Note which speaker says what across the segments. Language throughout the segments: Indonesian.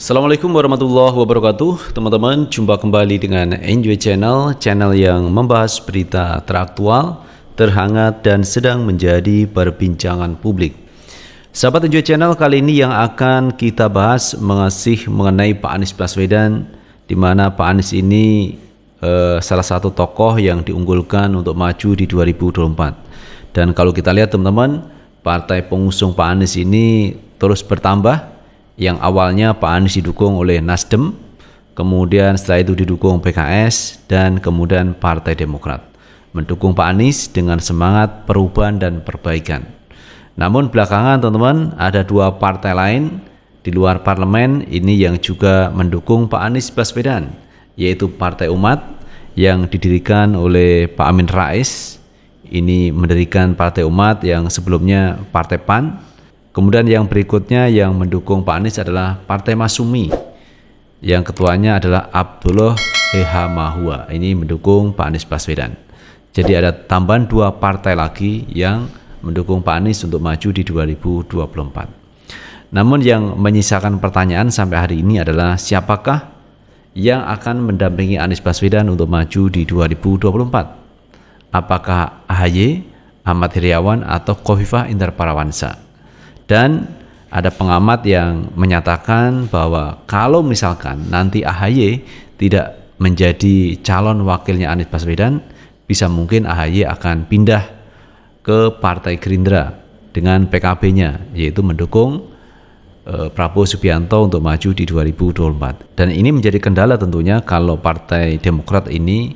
Speaker 1: Assalamualaikum warahmatullahi wabarakatuh. Teman-teman, jumpa kembali dengan Enjoy Channel yang membahas berita teraktual, terhangat, dan sedang menjadi perbincangan publik. Sahabat Enjoy Channel, kali ini yang akan kita bahas mengenai Pak Anies Baswedan, di mana Pak Anies ini salah satu tokoh yang diunggulkan untuk maju di 2024. Dan kalau kita lihat teman-teman, partai pengusung Pak Anies ini terus bertambah. Yang awalnya Pak Anies didukung oleh Nasdem, kemudian setelah itu didukung PKS, dan kemudian Partai Demokrat mendukung Pak Anies dengan semangat perubahan dan perbaikan. Namun belakangan teman-teman, ada dua partai lain di luar parlemen ini yang juga mendukung Pak Anies Baswedan, yaitu Partai Umat yang didirikan oleh Pak Amin Rais. Ini mendirikan Partai Umat yang sebelumnya Partai PAN. Kemudian yang berikutnya yang mendukung Pak Anies adalah Partai Masyumi, yang ketuanya adalah Abdullah H. Mahua. Ini mendukung Pak Anies Baswedan. Jadi ada tambahan dua partai lagi yang mendukung Pak Anies untuk maju di 2024. Namun yang menyisakan pertanyaan sampai hari ini adalah siapakah yang akan mendampingi Anies Baswedan untuk maju di 2024? Apakah AHY, Ahmad Heriawan, atau Khofifah Indar Parawansa? Dan ada pengamat yang menyatakan bahwa kalau misalkan nanti AHY tidak menjadi calon wakilnya Anies Baswedan, bisa mungkin AHY akan pindah ke Partai Gerindra dengan PKB-nya, yaitu mendukung Prabowo Subianto untuk maju di 2024. Dan ini menjadi kendala tentunya kalau Partai Demokrat ini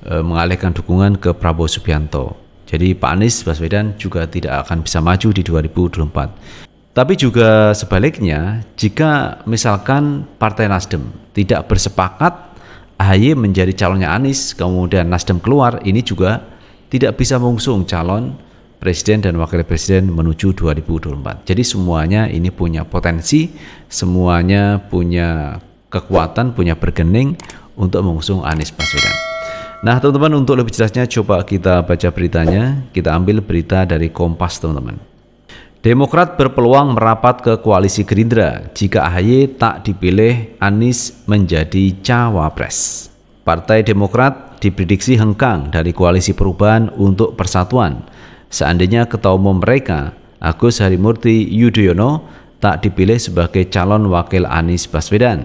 Speaker 1: mengalihkan dukungan ke Prabowo Subianto. Jadi Pak Anies Baswedan juga tidak akan bisa maju di 2024. Tapi juga sebaliknya, jika misalkan Partai Nasdem tidak bersepakat AHY menjadi calonnya Anies, kemudian Nasdem keluar, ini juga tidak bisa mengusung calon presiden dan wakil presiden menuju 2024. Jadi semuanya ini punya potensi, semuanya punya kekuatan, punya bergening untuk mengusung Anies Baswedan. Nah teman-teman, untuk lebih jelasnya coba kita baca beritanya. Kita ambil berita dari Kompas teman-teman. Demokrat berpeluang merapat ke koalisi Gerindra jika AHY tak dipilih Anies menjadi cawapres. Partai Demokrat diprediksi hengkang dari koalisi perubahan untuk persatuan seandainya ketua umum mereka Agus Harimurti Yudhoyono tak dipilih sebagai calon wakil Anies Baswedan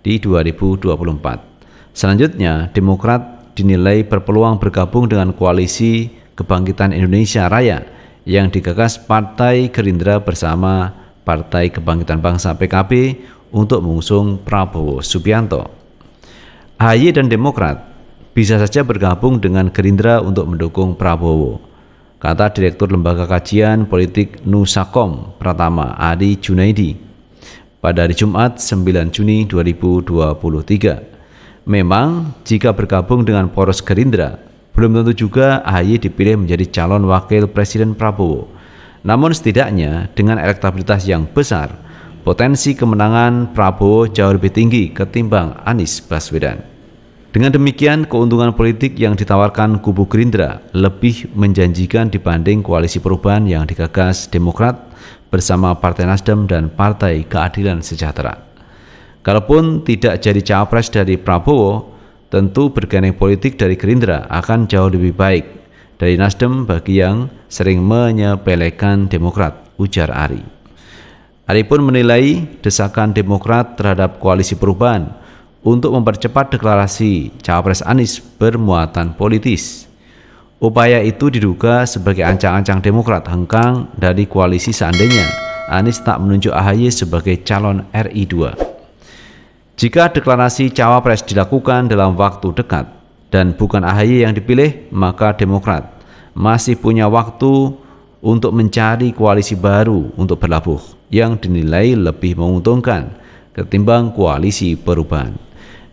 Speaker 1: di 2024. Selanjutnya, Demokrat dinilai berpeluang bergabung dengan koalisi Kebangkitan Indonesia Raya yang digagas Partai Gerindra bersama Partai Kebangkitan Bangsa PKB untuk mengusung Prabowo Subianto. AHY dan Demokrat bisa saja bergabung dengan Gerindra untuk mendukung Prabowo, kata Direktur Lembaga Kajian Politik Nusakom Pratama Adi Junaidi pada hari Jumat 9 Juni 2023. Memang jika bergabung dengan poros Gerindra, belum tentu juga AHY dipilih menjadi calon wakil presiden Prabowo. Namun setidaknya dengan elektabilitas yang besar, potensi kemenangan Prabowo jauh lebih tinggi ketimbang Anies Baswedan. Dengan demikian, keuntungan politik yang ditawarkan kubu Gerindra lebih menjanjikan dibanding koalisi perubahan yang digagas Demokrat bersama Partai Nasdem dan Partai Keadilan Sejahtera. Kalaupun tidak jadi cawapres dari Prabowo, tentu bergandeng politik dari Gerindra akan jauh lebih baik dari Nasdem bagi yang sering menyepelekan Demokrat, ujar Ari. Ari pun menilai desakan Demokrat terhadap koalisi perubahan untuk mempercepat deklarasi cawapres Anies bermuatan politis. Upaya itu diduga sebagai ancang-ancang Demokrat hengkang dari koalisi seandainya Anies tak menunjuk AHY sebagai calon RI 2. Jika deklarasi cawapres dilakukan dalam waktu dekat dan bukan AHY yang dipilih, maka Demokrat masih punya waktu untuk mencari koalisi baru untuk berlabuh yang dinilai lebih menguntungkan ketimbang koalisi perubahan.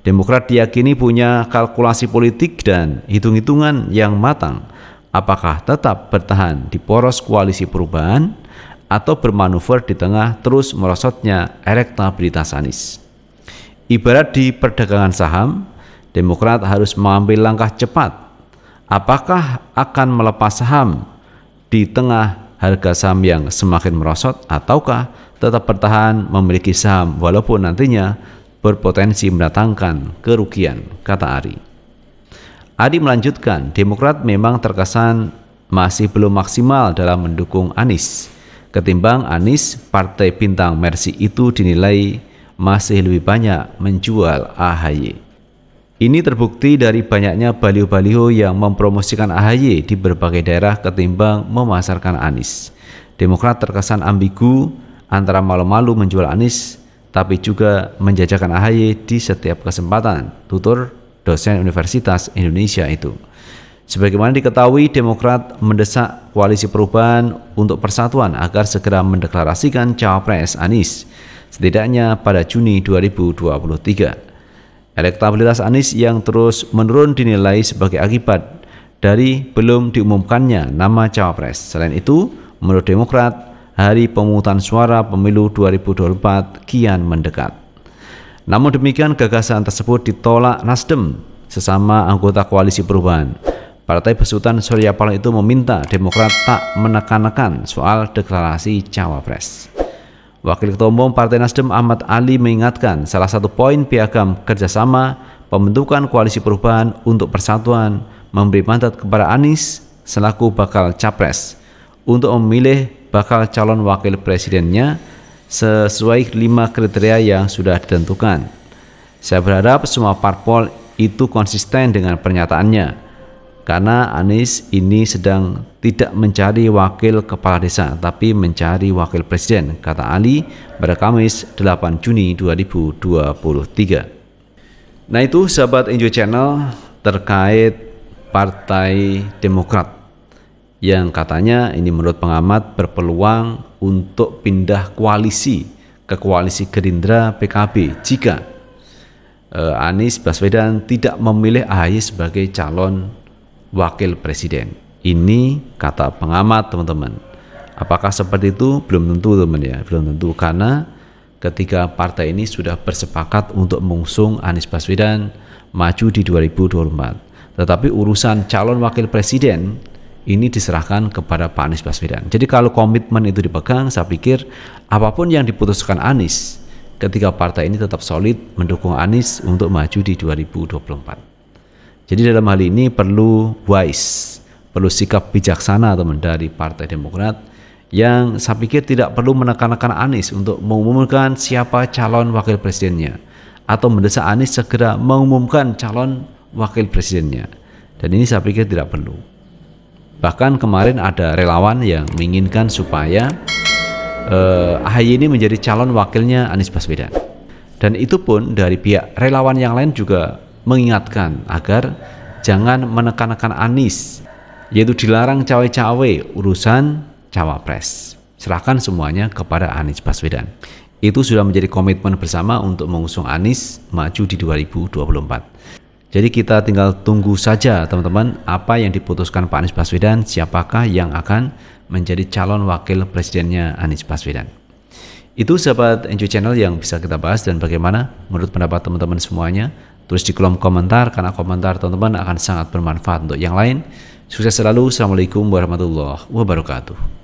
Speaker 1: Demokrat diyakini punya kalkulasi politik dan hitung-hitungan yang matang apakah tetap bertahan di poros koalisi perubahan atau bermanuver di tengah terus merosotnya elektabilitas Anies. Ibarat di perdagangan saham, Demokrat harus mengambil langkah cepat. Apakah akan melepas saham di tengah harga saham yang semakin merosot ataukah tetap bertahan memiliki saham walaupun nantinya berpotensi mendatangkan kerugian, kata Ari. Ari melanjutkan, Demokrat memang terkesan masih belum maksimal dalam mendukung Anies. Ketimbang Anies, Partai Bintang Mersi itu dinilai masih lebih banyak menjual AHY. Ini terbukti dari banyaknya baliho-baliho yang mempromosikan AHY di berbagai daerah ketimbang memasarkan Anies. Demokrat terkesan ambigu antara malu-malu menjual Anies tapi juga menjajakan AHY di setiap kesempatan, tutur dosen Universitas Indonesia itu. Sebagaimana diketahui, Demokrat mendesak Koalisi Perubahan untuk Persatuan agar segera mendeklarasikan Cawapres Anies, setidaknya pada Juni 2023. Elektabilitas Anies yang terus menurun dinilai sebagai akibat dari belum diumumkannya nama Cawapres. Selain itu, menurut Demokrat, hari pemungutan suara pemilu 2024 kian mendekat. Namun demikian, gagasan tersebut ditolak Nasdem, sesama anggota Koalisi Perubahan. Partai besutan Surya Paloh itu meminta Demokrat tak menekan-nekan soal deklarasi Cawapres. Wakil Ketua Umum Partai Nasdem Ahmad Ali mengingatkan salah satu poin piagam kerjasama pembentukan Koalisi Perubahan untuk Persatuan memberi mandat kepada Anies selaku bakal capres untuk memilih bakal calon wakil presidennya sesuai 5 kriteria yang sudah ditentukan. Saya berharap semua parpol itu konsisten dengan pernyataannya, karena Anies ini sedang tidak mencari wakil kepala desa, tapi mencari wakil presiden, kata Ali pada Kamis 8 Juni 2023. Nah itu sahabat Enjoy Channel terkait Partai Demokrat yang katanya ini menurut pengamat berpeluang untuk pindah koalisi ke koalisi Gerindra PKB jika Anies Baswedan tidak memilih AHY sebagai calon wakil presiden. Ini kata pengamat, teman-teman. Apakah seperti itu? Belum tentu, teman ya. Belum tentu, karena ketika partai ini sudah bersepakat untuk mengusung Anies Baswedan maju di 2024. Tetapi urusan calon wakil presiden ini diserahkan kepada Pak Anies Baswedan. Jadi kalau komitmen itu dipegang, saya pikir apapun yang diputuskan Anies ketika partai ini tetap solid mendukung Anies untuk maju di 2024. Jadi dalam hal ini perlu wise, perlu sikap bijaksana teman dari Partai Demokrat yang saya pikir tidak perlu menekan-nekan Anies untuk mengumumkan siapa calon wakil presidennya atau mendesak Anies segera mengumumkan calon wakil presidennya. Dan ini saya pikir tidak perlu. Bahkan kemarin ada relawan yang menginginkan supaya AHY ini menjadi calon wakilnya Anies Baswedan. Dan itu pun dari pihak relawan yang lain juga mengingatkan agar jangan menekan-nekan Anies, yaitu dilarang cawe-cawe urusan Cawapres. Serahkan semuanya kepada Anies Baswedan. Itu sudah menjadi komitmen bersama untuk mengusung Anies maju di 2024. Jadi kita tinggal tunggu saja teman-teman apa yang diputuskan Pak Anies Baswedan, siapakah yang akan menjadi calon wakil presidennya Anies Baswedan. Itu sahabat Enjoy Channel yang bisa kita bahas, dan bagaimana menurut pendapat teman-teman semuanya. Tulis di kolom komentar, karena komentar teman-teman akan sangat bermanfaat untuk yang lain. Sukses selalu. Assalamualaikum warahmatullahi wabarakatuh.